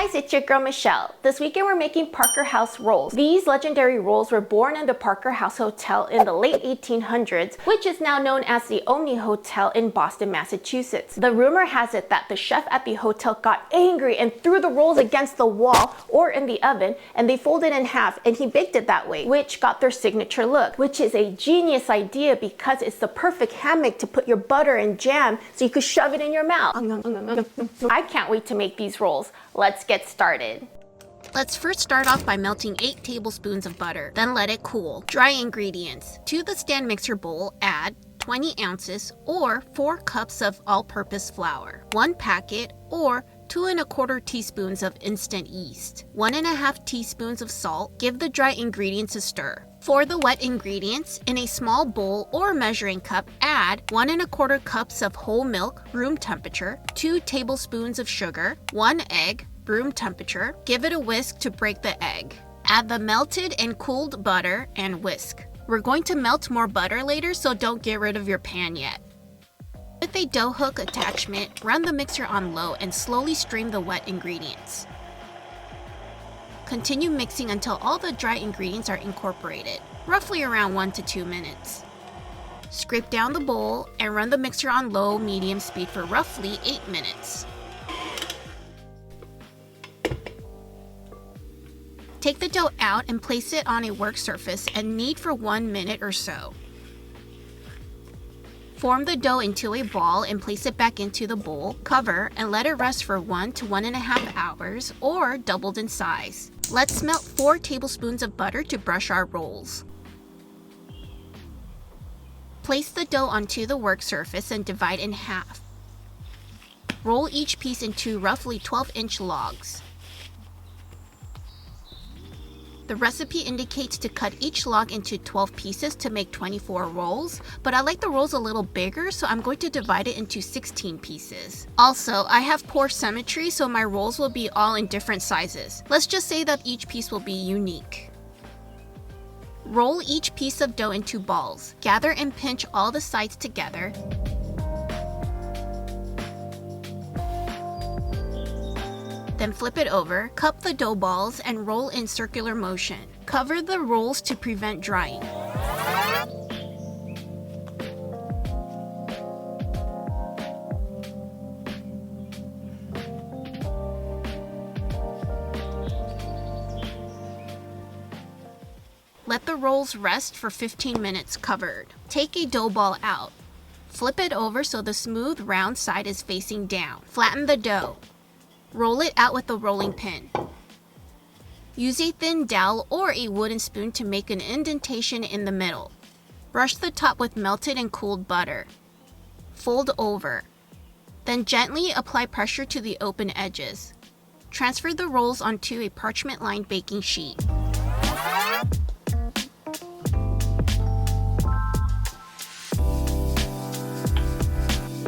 guys, it's your girl Michelle. This weekend we're making Parker House rolls. These legendary rolls were born in the Parker House Hotel in the late 1800s, which is now known as the Omni Hotel in Boston, Massachusetts. The rumor has it that the chef at the hotel got angry and threw the rolls against the wall or in the oven, and they folded in half, and he baked it that way, which got their signature look, which is a genius idea because it's the perfect hammock to put your butter and jam so you could shove it in your mouth. I can't wait to make these rolls. Let's get started. Let's first start off by melting 8 tablespoons of butter, then let it cool. Dry ingredients. To the stand mixer bowl, add 20 ounces or 4 cups of all-purpose flour, 1 packet or 2 1/4 teaspoons of instant yeast, 1 1/2 teaspoons of salt. Give the dry ingredients a stir. For the wet ingredients, in a small bowl or measuring cup, add 1 1/4 cups of whole milk, room temperature, 2 tablespoons of sugar, 1 egg, room temperature. Give it a whisk to break the egg. Add the melted and cooled butter and whisk. We're going to melt more butter later, so don't get rid of your pan yet. With a dough hook attachment, run the mixer on low and slowly stream the wet ingredients. Continue mixing until all the dry ingredients are incorporated, roughly around 1 to 2 minutes. Scrape down the bowl and run the mixer on low-medium speed for roughly 8 minutes. Take the dough out and place it on a work surface and knead for 1 minute or so. Form the dough into a ball and place it back into the bowl. Cover and let it rest for 1 to 1 1/2 hours or doubled in size. Let's melt 4 tablespoons of butter to brush our rolls. Place the dough onto the work surface and divide in half. Roll each piece into roughly 12-inch logs. The recipe indicates to cut each log into 12 pieces to make 24 rolls, but I like the rolls a little bigger, so I'm going to divide it into 16 pieces. Also, I have poor symmetry, so my rolls will be all in different sizes. Let's just say that each piece will be unique. Roll each piece of dough into balls. Gather and pinch all the sides together. Then flip it over, cup the dough balls, and roll in circular motion. Cover the rolls to prevent drying. Let the rolls rest for 15 minutes covered. Take a dough ball out. Flip it over so the smooth round side is facing down. Flatten the dough. Roll it out with a rolling pin. Use a thin dowel or a wooden spoon to make an indentation in the middle. Brush the top with melted and cooled butter. Fold over. Then gently apply pressure to the open edges. Transfer the rolls onto a parchment-lined baking sheet.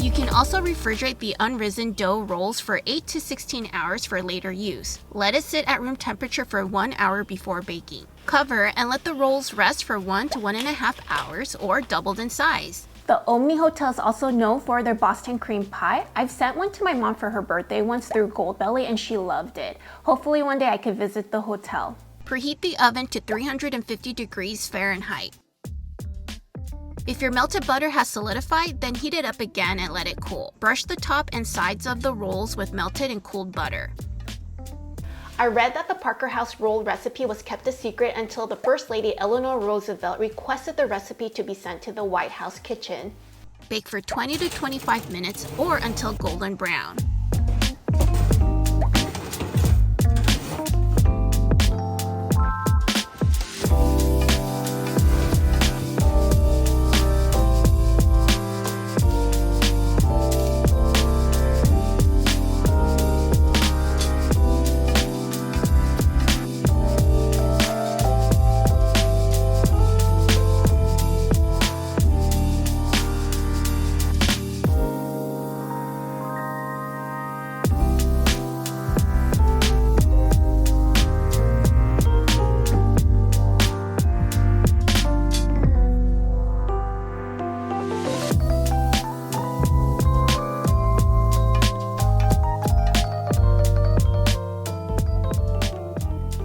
You can also refrigerate the unrisen dough rolls for 8 to 16 hours for later use. Let it sit at room temperature for 1 hour before baking. Cover and let the rolls rest for 1 to 1 1/2 hours or doubled in size. The Omni Hotel is also known for their Boston cream pie. I've sent one to my mom for her birthday once through Goldbelly and she loved it. Hopefully one day I can visit the hotel. Preheat the oven to 350 degrees Fahrenheit. If your melted butter has solidified, then heat it up again and let it cool. Brush the top and sides of the rolls with melted and cooled butter. I read that the Parker House roll recipe was kept a secret until the First Lady Eleanor Roosevelt requested the recipe to be sent to the White House kitchen. Bake for 20 to 25 minutes or until golden brown.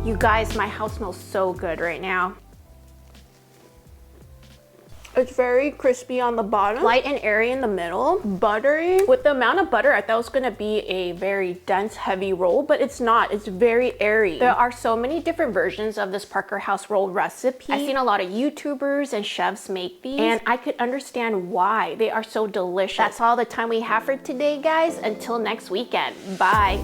You guys, my house smells so good right now. It's very crispy on the bottom, light and airy in the middle, buttery. With the amount of butter, I thought it was gonna be a very dense, heavy roll, but it's not. It's very airy. There are so many different versions of this Parker House roll recipe. I've seen a lot of YouTubers and chefs make these, and I could understand why. They are so delicious. That's all the time we have for today, guys. Until next weekend, bye.